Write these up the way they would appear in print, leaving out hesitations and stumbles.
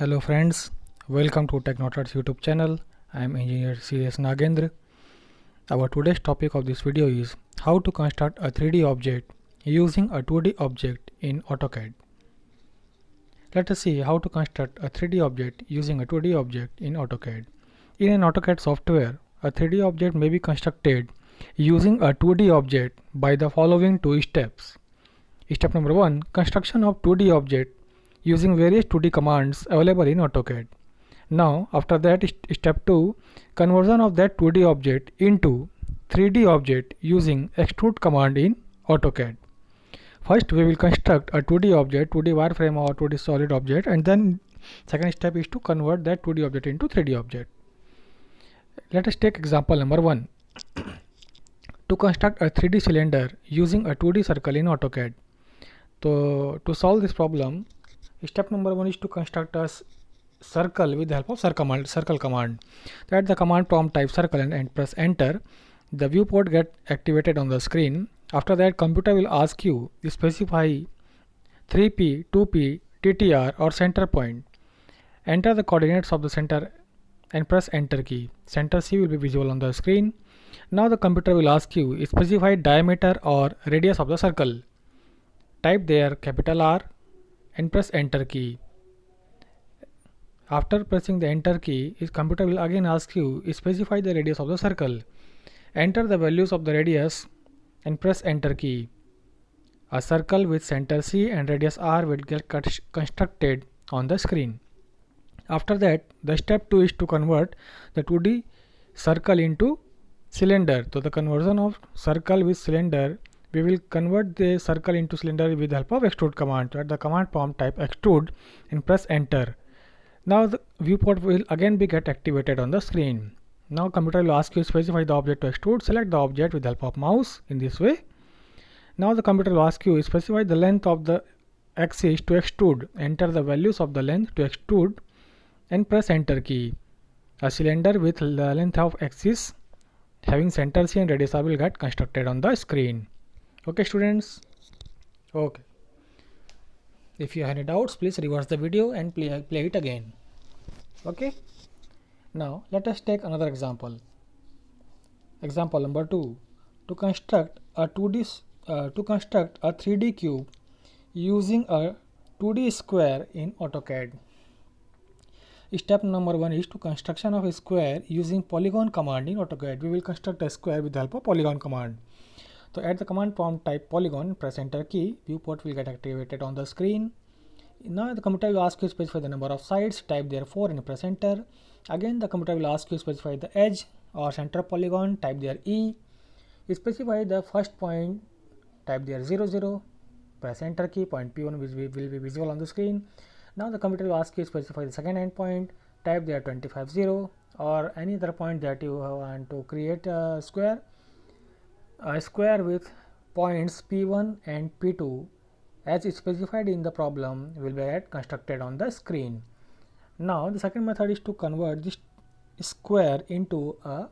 Hello friends, welcome to TechNotards YouTube channel. I am engineer CS Nagendra. Our today's topic of this video is how to construct a 3D object using a 2D object in AutoCAD. Let us see how to construct a 3D object using a 2D object in AutoCAD. In an AutoCAD software, a 3D object may be constructed using a 2D object by the following two steps. Step number 1, construction of 2D object using various 2D commands available in AutoCAD. Now, after that, step 2, conversion of that 2D object into 3D object using extrude command in AutoCAD. First, we will construct a 2D object, 2D wireframe or 2D solid object, and then second step is to convert that 2D object into 3D object. Let us take example number 1. To construct a 3D cylinder using a 2D circle in AutoCAD. So, to solve this problem, step number 1 is to construct a circle with the help of circle command. So at the command prompt, type circle and press enter. The viewport get activated on the screen. After that, computer will ask you to specify 3P, 2P, TTR or center point. Enter the coordinates of the center and press enter key. Center C will be visible on the screen. Now the computer will ask you to specify diameter or radius of the circle. Type there capital R and press enter key. After pressing the enter key, his computer will again ask you to specify the radius of the circle. Enter the values of the radius and press enter key. A circle with center C and radius R will get constructed on the screen. After that, the step 2 is to convert the 2D circle into cylinder. So the conversion of circle with cylinder, we will convert the circle into cylinder with the help of extrude command. So at the command prompt, type extrude and press enter. Now the viewport will again be get activated on the screen. Now computer will ask you to specify the object to extrude. Select the object with the help of mouse in this way. Now the computer will ask you to specify the length of the axis to extrude. Enter the values of the length to extrude and press enter key. A cylinder with the length of axis having center C and radius R will get constructed on the screen. Okay students? Okay. If you have any doubts, please reverse the video and play it again. Okay. Now let us take another example. Example number 2. To construct a 3D cube using a 2D square in AutoCAD. Step number 1 is to construction of a square using polygon command in AutoCAD. We will construct a square with the help of polygon command. So at the command prompt, type polygon, press enter key. Viewport will get activated on the screen. Now the computer will ask you to specify the number of sides. Type there 4 and press enter. Again the computer will ask you to specify the edge or center polygon. Type there E. Specify the first point. Type there 0, 0. Press enter key. Point P1 will be visible on the screen. Now the computer will ask you to specify the second endpoint. Type there 25, 0 or any other point that you want to create a square. A square with points P1 and P2 as specified in the problem will be constructed on the screen. Now the second method is to convert this square into a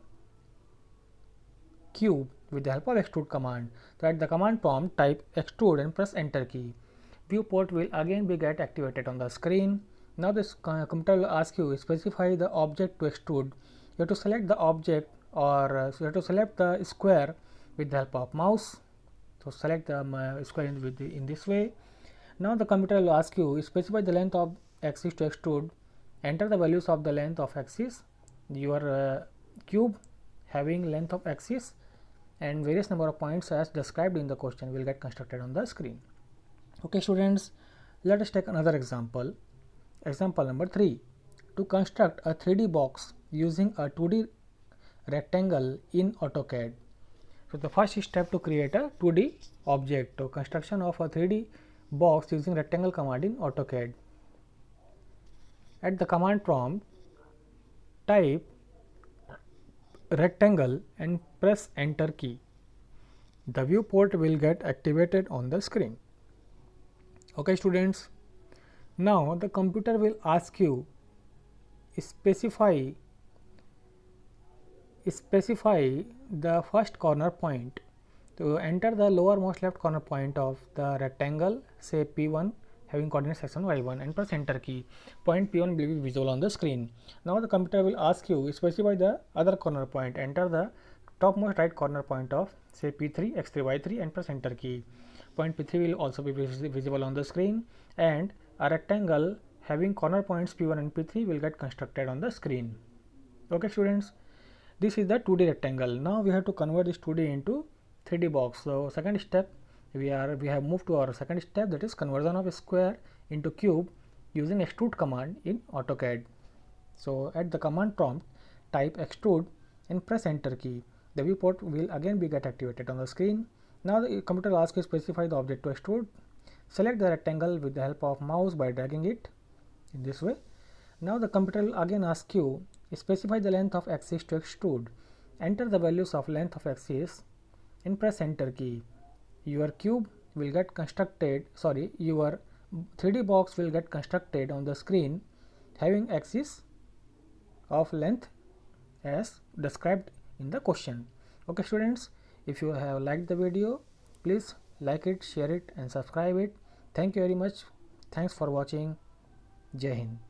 cube with the help of extrude command. So at the command prompt, type extrude and press enter key. Viewport will again be get activated on the screen. Now this computer will ask you to specify the object to extrude. You have to select the object or you have to select the square with the help of mouse. So select the square in this way. Now the computer will ask you to specify the length of axis to extrude. Enter the values of the length of axis. Your cube having length of axis and various number of points as described in the question will get constructed on the screen. Okay students, let us take another example. Example number 3. To construct a 3D box using a 2D rectangle in AutoCAD. So the first step to create a 2D object. So construction of a 3D box using rectangle command in AutoCAD. At the command prompt, type rectangle and press enter key. The viewport will get activated on the screen. Okay students. Now the computer will ask you specify the first corner point. To enter the lowermost left corner point of the rectangle, say P1 having coordinate section y1 and press enter key. Point P1 will be visible on the screen. Now the computer will ask you specify the other corner point. Enter the topmost right corner point of say P3, X3, Y3 and press enter key. Point P3 will also be visible on the screen, and a rectangle having corner points P1 and P3 will get constructed on the screen. Okay students, this is the 2D rectangle. Now we have to convert this 2D into 3D box. So second step, we have moved to our second step, that is conversion of a square into cube using extrude command in AutoCAD. So at the command prompt, type extrude and press enter key. The viewport will again be get activated on the screen. Now the computer will ask you to specify the object to extrude. Select the rectangle with the help of mouse by dragging it in this way. Now the computer will again ask you specify the length of axis to extrude. Enter the values of length of axis and press enter key. Your cube will get constructed, your 3D box will get constructed on the screen having axis of length as described in the question. Okay students, if you have liked the video, please like it, share it and subscribe it. Thank you very much. Thanks for watching. Jai Hind.